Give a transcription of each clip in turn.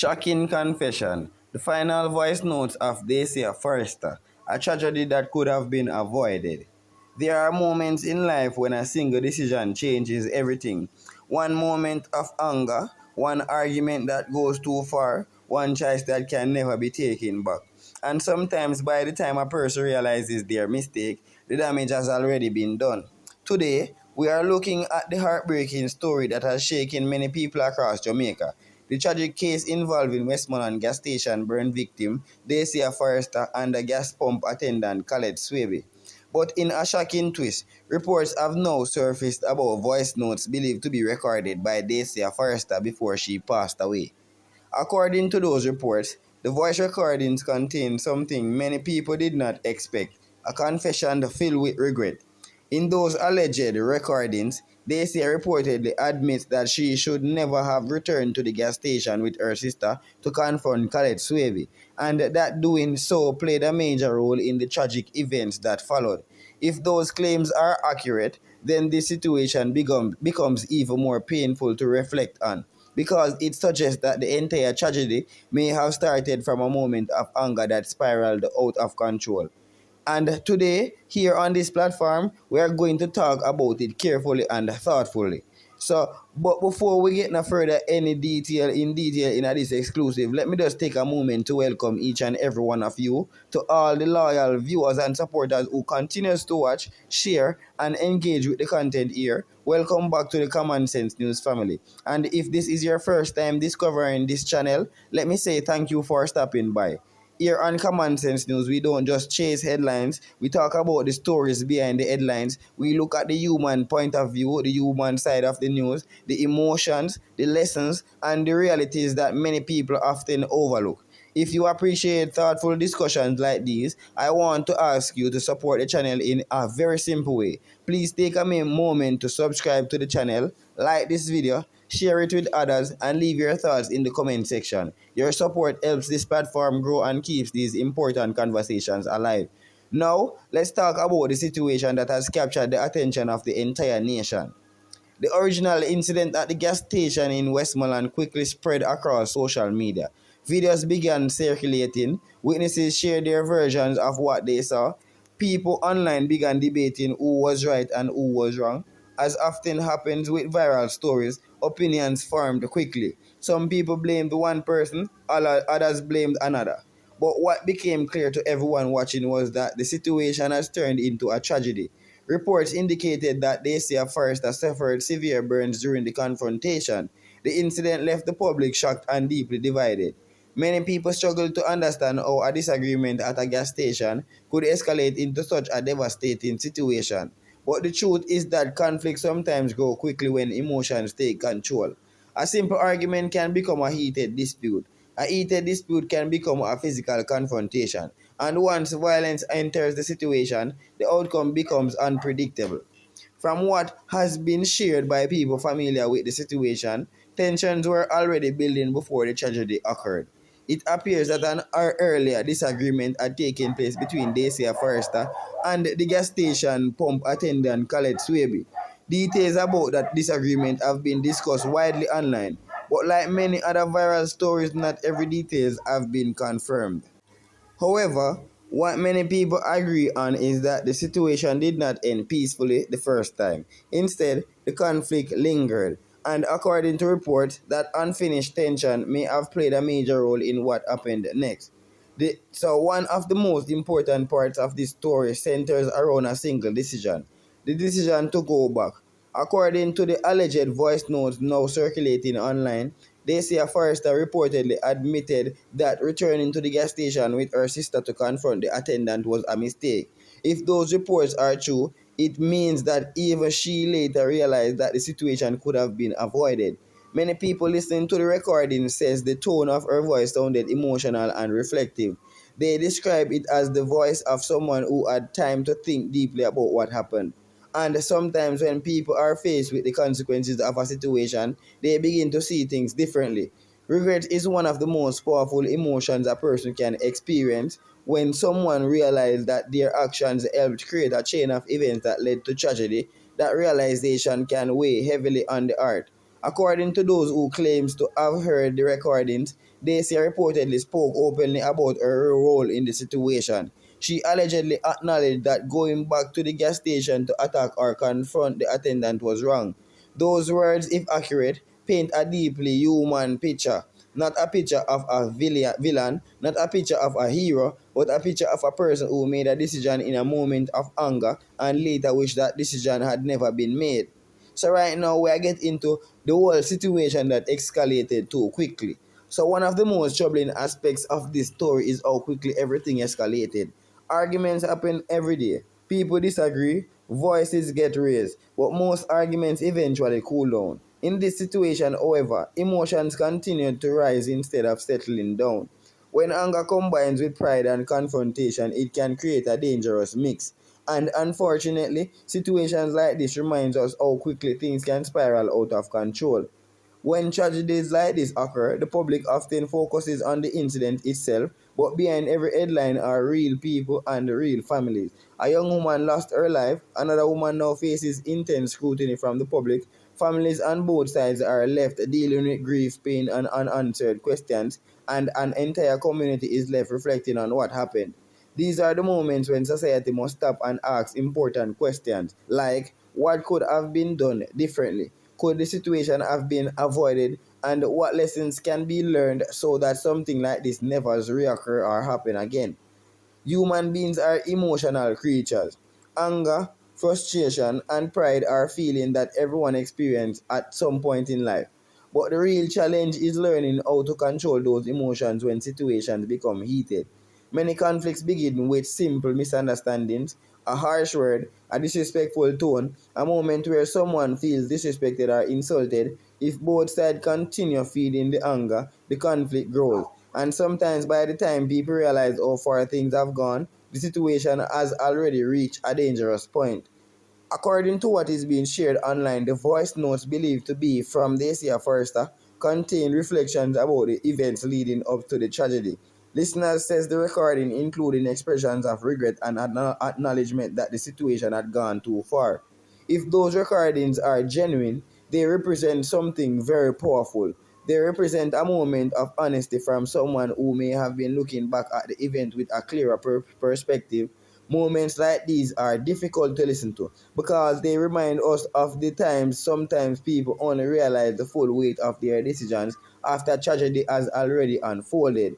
Shocking confession. The final voice notes of Dacia Forrester, a tragedy that could have been avoided. There are moments in life when a single decision changes everything. One moment of anger, one argument that goes too far, one choice that can never be taken back. And sometimes by the time a person realizes their mistake, the damage has already been done. Today, we are looking at the heartbreaking story that has shaken many people across Jamaica. The tragic case involving Westmoreland gas station burn victim Dacia Forrester and the gas pump attendant Collate Swaby. But in a shocking twist, reports have now surfaced about voice notes believed to be recorded by Dacia Forrester before she passed away. According to those reports, the voice recordings contain something many people did not expect, a confession filled with regret. In those alleged recordings, Dacia reportedly admits that she should never have returned to the gas station with her sister to confront Collate Swaby, and that doing so played a major role in the tragic events that followed. If those claims are accurate, then this situation becomes even more painful to reflect on, because it suggests that the entire tragedy may have started from a moment of anger that spiraled out of control. And today, here on this platform, we are going to talk about it carefully and thoughtfully. But before we get no further any detail in this exclusive, let me just take a moment to welcome each and every one of you, to all the loyal viewers and supporters who continues to watch, share, and engage with the content here. Welcome back to the Common Sense News family. And if this is your first time discovering this channel, let me say thank you for stopping by. Here on Common Sense News, we don't just chase headlines, we talk about the stories behind the headlines. We look at the human point of view, the human side of the news, the emotions, the lessons, and the realities that many people often overlook. If you appreciate thoughtful discussions like these, I want to ask you to support the channel in a very simple way. Please take a moment to subscribe to the channel, like this video, share it with others, and leave your thoughts in the comment section. Your support helps this platform grow and keeps these important conversations alive. Now, let's talk about the situation that has captured the attention of the entire nation. The original incident at the gas station in Westmoreland quickly spread across social media. Videos began circulating, witnesses shared their versions of what they saw, people online began debating who was right and who was wrong. As often happens with viral stories, opinions formed quickly. Some people blamed one person, others blamed another. But what became clear to everyone watching was that the situation has turned into a tragedy. Reports indicated that Dacia Forrester suffered severe burns during the confrontation. The incident left the public shocked and deeply divided. Many people struggled to understand how a disagreement at a gas station could escalate into such a devastating situation. But the truth is that conflicts sometimes grow quickly when emotions take control. A simple argument can become a heated dispute. A heated dispute can become a physical confrontation. And once violence enters the situation, the outcome becomes unpredictable. From what has been shared by people familiar with the situation, tensions were already building before the tragedy occurred. It appears that an earlier disagreement had taken place between Dacia Forrester and the gas station pump attendant Collate Swaby. Details about that disagreement have been discussed widely online, but like many other viral stories, not every details have been confirmed. However, what many people agree on is that the situation did not end peacefully the first time. Instead, the conflict lingered, and according to reports, that unfinished tension may have played a major role in what happened next. So one of the most important parts of this story centers around a single decision: the decision to go back. According to the alleged voice notes now circulating online, Dacia Forrester reportedly admitted that returning to the gas station with her sister to confront the attendant was a mistake. If those reports are true, it means that even she later realized that the situation could have been avoided. Many people listening to the recording says the tone of her voice sounded emotional and reflective. They describe it as the voice of someone who had time to think deeply about what happened. And sometimes when people are faced with the consequences of a situation, they begin to see things differently. Regret is one of the most powerful emotions a person can experience. When someone realizes that their actions helped create a chain of events that led to tragedy, that realization can weigh heavily on the heart. According to those who claims to have heard the recordings, Dacia reportedly spoke openly about her role in the situation. She allegedly acknowledged that going back to the gas station to attack or confront the attendant was wrong. Those words, if accurate, paint a deeply human picture. Not a picture of a villain, not a picture of a hero, but a picture of a person who made a decision in a moment of anger and later wished that decision had never been made. So right now we are getting into the whole situation that escalated too quickly. So one of the most troubling aspects of this story is how quickly everything escalated. Arguments happen every day. People disagree, voices get raised, but most arguments eventually cool down. In this situation, however, emotions continue to rise instead of settling down. When anger combines with pride and confrontation, it can create a dangerous mix. And unfortunately, situations like this reminds us how quickly things can spiral out of control. When tragedies like this occur, the public often focuses on the incident itself, but behind every headline are real people and real families. A young woman lost her life, another woman now faces intense scrutiny from the public. Families on both sides are left dealing with grief, pain, and unanswered questions, and an entire community is left reflecting on what happened. These are the moments when society must stop and ask important questions like what could have been done differently? Could the situation have been avoided? And what lessons can be learned so that something like this never reoccur or happen again? Human beings are emotional creatures. Anger, frustration, and pride are feelings that everyone experiences at some point in life. But the real challenge is learning how to control those emotions when situations become heated. Many conflicts begin with simple misunderstandings, a harsh word, a disrespectful tone, a moment where someone feels disrespected or insulted. If both sides continue feeding the anger, the conflict grows. And sometimes by the time people realize how far things have gone, the situation has already reached a dangerous point. According to what is being shared online, the voice notes believed to be from Dacia Forrester contain reflections about the events leading up to the tragedy. Listeners says the recording including expressions of regret and acknowledgement that the situation had gone too far. If those recordings are genuine, they represent something very powerful. They represent a moment of honesty from someone who may have been looking back at the event with a clearer perspective. Moments like these are difficult to listen to because they remind us of the times sometimes people only realize the full weight of their decisions after tragedy has already unfolded.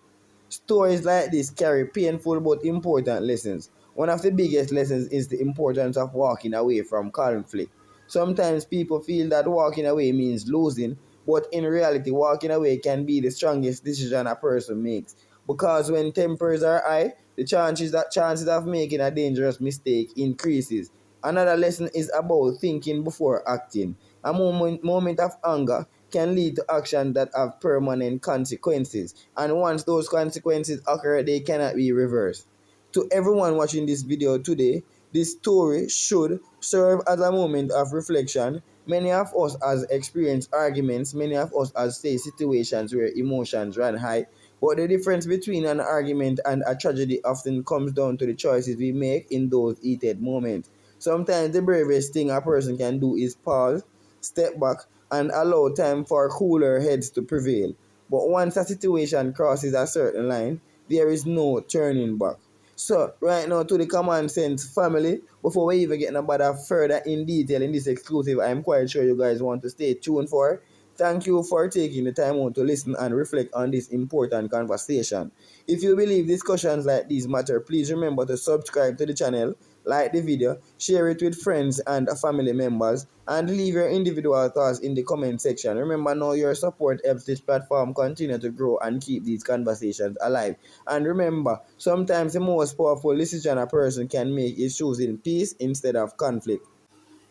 Stories like this carry painful but important lessons. One of the biggest lessons is the importance of walking away from conflict. Sometimes people feel that walking away means losing, but in reality, walking away can be the strongest decision a person makes. Because when tempers are high, the chances of making a dangerous mistake increases. Another lesson is about thinking before acting. A moment of anger can lead to actions that have permanent consequences, and once those consequences occur, they cannot be reversed. To everyone watching this video today, this story should serve as a moment of reflection. Many of us has experienced arguments, many of us has faced situations where emotions run high, but the difference between an argument and a tragedy often comes down to the choices we make in those heated moments. Sometimes the bravest thing a person can do is pause, step back, and allow time for cooler heads to prevail. But once a situation crosses a certain line, there is no turning back. So, right now to the common sense family, before we even get about that further in detail in this exclusive, I'm quite sure you guys want to stay tuned for. Thank you for taking the time out to listen and reflect on this important conversation. If you believe discussions like these matter, please remember to subscribe to the channel, like the video, share it with friends and family members, and leave your individual thoughts in the comment section. Remember now your support helps this platform continue to grow and keep these conversations alive. And remember, sometimes the most powerful decision a person can make is choosing peace instead of conflict.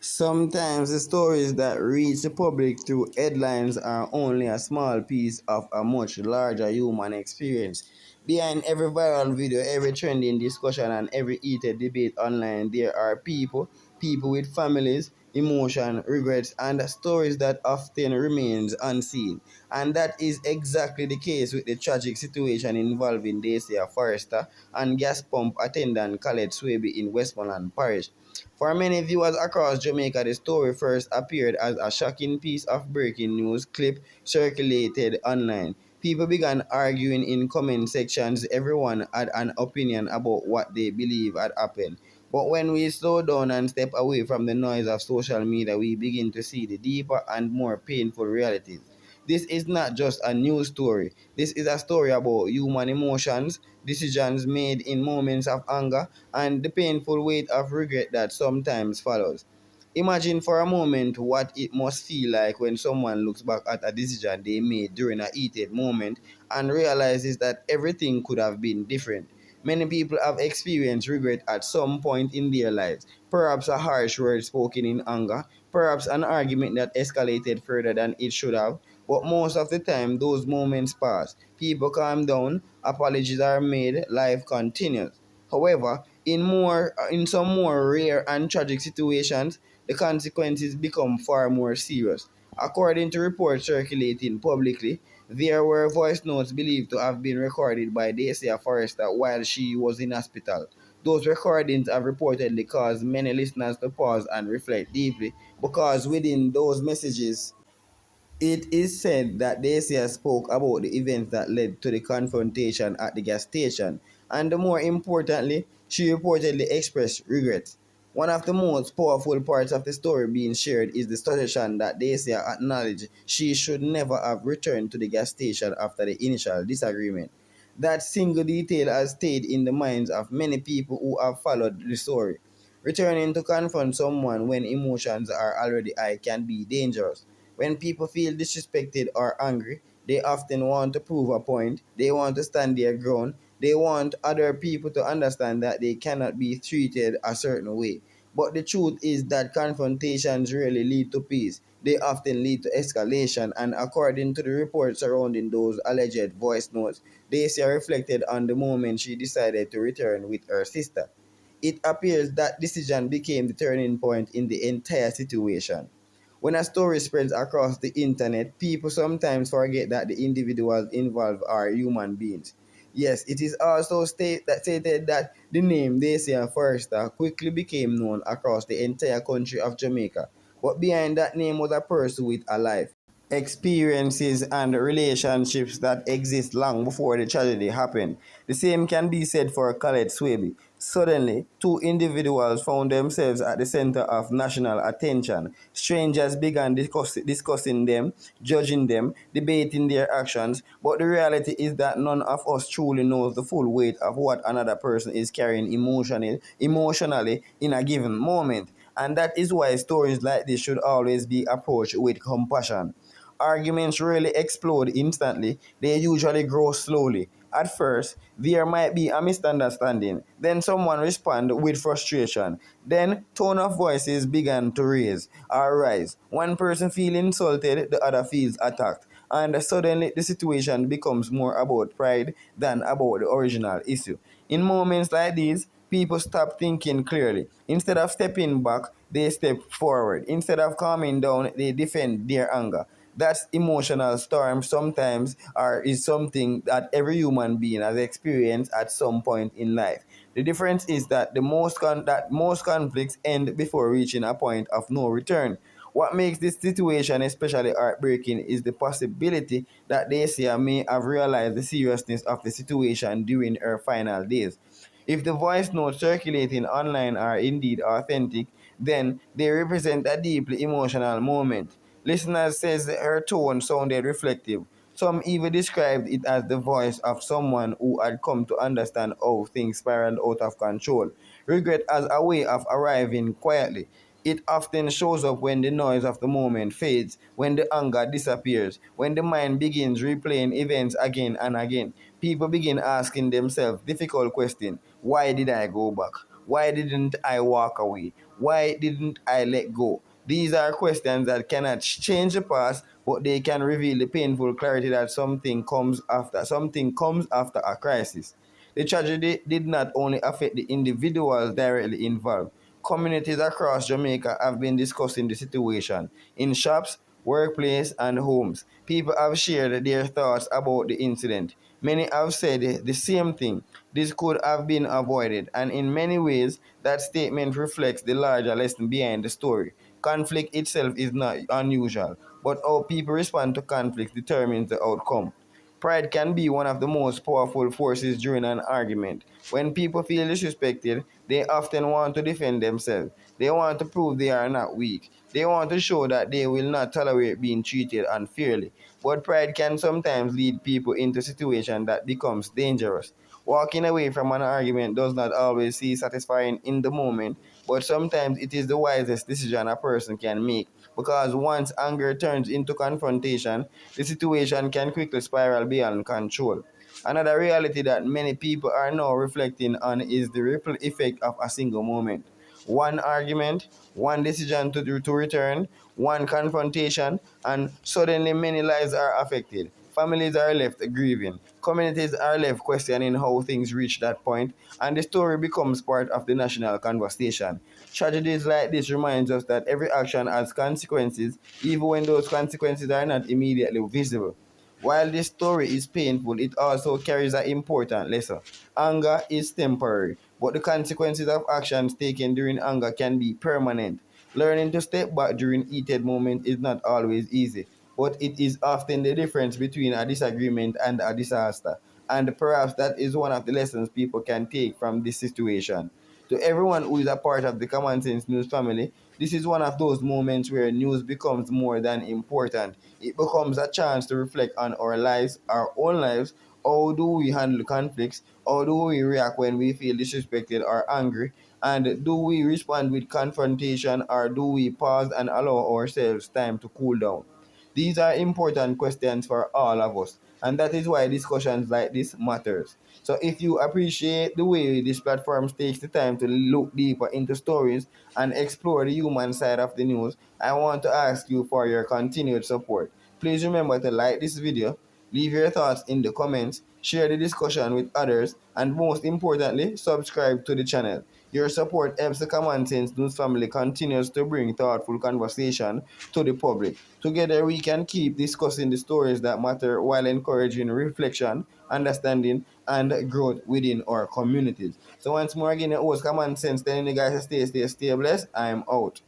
Sometimes the stories that reach the public through headlines are only a small piece of a much larger human experience. Behind every viral video, every trending discussion, and every heated debate online, there are people with families, emotion, regrets, and stories that often remains unseen. And that is exactly the case with the tragic situation involving Dacia Forrester and gas pump attendant Collate Swaby in Westmoreland Parish. For many viewers across Jamaica, the story first appeared as a shocking piece of breaking news clip circulated online. People began arguing in comment sections. Everyone had an opinion about what they believe had happened. But when we slow down and step away from the noise of social media, we begin to see the deeper and more painful realities. This is not just a news story. This is a story about human emotions, decisions made in moments of anger, and the painful weight of regret that sometimes follows. Imagine for a moment what it must feel like when someone looks back at a decision they made during a heated moment and realizes that everything could have been different. Many people have experienced regret at some point in their lives. Perhaps a harsh word spoken in anger, perhaps an argument that escalated further than it should have. But most of the time, those moments pass. People calm down, apologies are made, life continues. However, in some more rare and tragic situations, the consequences become far more serious. According to reports circulating publicly, there were voice notes believed to have been recorded by Dacia Forrester while she was in hospital. Those recordings have reportedly caused many listeners to pause and reflect deeply because within those messages, it is said that Dacia spoke about the events that led to the confrontation at the gas station, and more importantly, she reportedly expressed regret. One of the most powerful parts of the story being shared is the suggestion that Dacia acknowledged she should never have returned to the gas station after the initial disagreement. That single detail has stayed in the minds of many people who have followed the story. Returning to confront someone when emotions are already high can be dangerous. When people feel disrespected or angry, they often want to prove a point, they want to stand their ground, they want other people to understand that they cannot be treated a certain way. But the truth is that confrontations rarely lead to peace. They often lead to escalation, and according to the reports surrounding those alleged voice notes, Dacia reflected on the moment she decided to return with her sister. It appears that decision became the turning point in the entire situation. When a story spreads across the internet, people sometimes forget that the individuals involved are human beings. Yes, it is also stated that the name Dacia Forrester quickly became known across the entire country of Jamaica. But behind that name was a person with a life, experiences, and relationships that exist long before the tragedy happened. The same can be said for Collate Swaby. Suddenly, two individuals found themselves at the center of national attention. Strangers began discussing them, judging them, debating their actions, but the reality is that none of us truly knows the full weight of what another person is carrying emotionally in a given moment. And that is why stories like this should always be approached with compassion. Arguments rarely explode instantly, they usually grow slowly. At first, there might be a misunderstanding, then someone responds with frustration. Then tone of voices begin to raise or rise. One person feels insulted, the other feels attacked. And suddenly the situation becomes more about pride than about the original issue. In moments like these, people stop thinking clearly. Instead of stepping back, they step forward. Instead of calming down, they defend their anger. That emotional storm sometimes is something that every human being has experienced at some point in life. The difference is that most conflicts end before reaching a point of no return. What makes this situation especially heartbreaking is the possibility that Dacia may have realized the seriousness of the situation during her final days. If the voice notes circulating online are indeed authentic, then they represent a deeply emotional moment. Listeners says her tone sounded reflective. Some even described it as the voice of someone who had come to understand how things spiraled out of control. Regret as a way of arriving quietly. It often shows up when the noise of the moment fades, when the anger disappears, when the mind begins replaying events again and again. People begin asking themselves difficult questions. Why did I go back? Why didn't I walk away? Why didn't I let go? These are questions that cannot change the past, but they can reveal the painful clarity that something comes after a crisis. The tragedy did not only affect the individuals directly involved. Communities across Jamaica have been discussing the situation. In shops, workplaces, and homes, people have shared their thoughts about the incident. Many have said the same thing. This could have been avoided, and in many ways, that statement reflects the larger lesson behind the story. Conflict itself is not unusual, but how people respond to conflict determines the outcome. Pride can be one of the most powerful forces during an argument. When people feel disrespected, they often want to defend themselves. They want to prove they are not weak. They want to show that they will not tolerate being treated unfairly. But pride can sometimes lead people into situations that becomes dangerous. Walking away from an argument does not always seem satisfying in the moment, but sometimes it is the wisest decision a person can make, because once anger turns into confrontation, the situation can quickly spiral beyond control. Another reality that many people are now reflecting on is the ripple effect of a single moment. One argument, one decision to return, one confrontation, and suddenly many lives are affected. Families are left grieving. Communities are left questioning how things reach that point, and the story becomes part of the national conversation. Tragedies like this reminds us that every action has consequences, even when those consequences are not immediately visible. While this story is painful, it also carries an important lesson. Anger is temporary, but the consequences of actions taken during anger can be permanent. Learning to step back during heated moments is not always easy, but it is often the difference between a disagreement and a disaster. And perhaps that is one of the lessons people can take from this situation. To everyone who is a part of the Common Sense News family, this is one of those moments where news becomes more than important. It becomes a chance to reflect on our lives, our own lives. How do we handle conflicts? How do we react when we feel disrespected or angry? And do we respond with confrontation, or do we pause and allow ourselves time to cool down? These are important questions for all of us, and that is why discussions like this matters. So if you appreciate the way this platform takes the time to look deeper into stories and explore the human side of the news, I want to ask you for your continued support. Please remember to like this video, leave your thoughts in the comments, share the discussion with others, and most importantly, subscribe to the channel. Your support helps the Common Sense News family continues to bring thoughtful conversation to the public. Together, we can keep discussing the stories that matter while encouraging reflection, understanding, and growth within our communities. So once more again, it was Common Sense telling you guys to stay blessed. I'm out.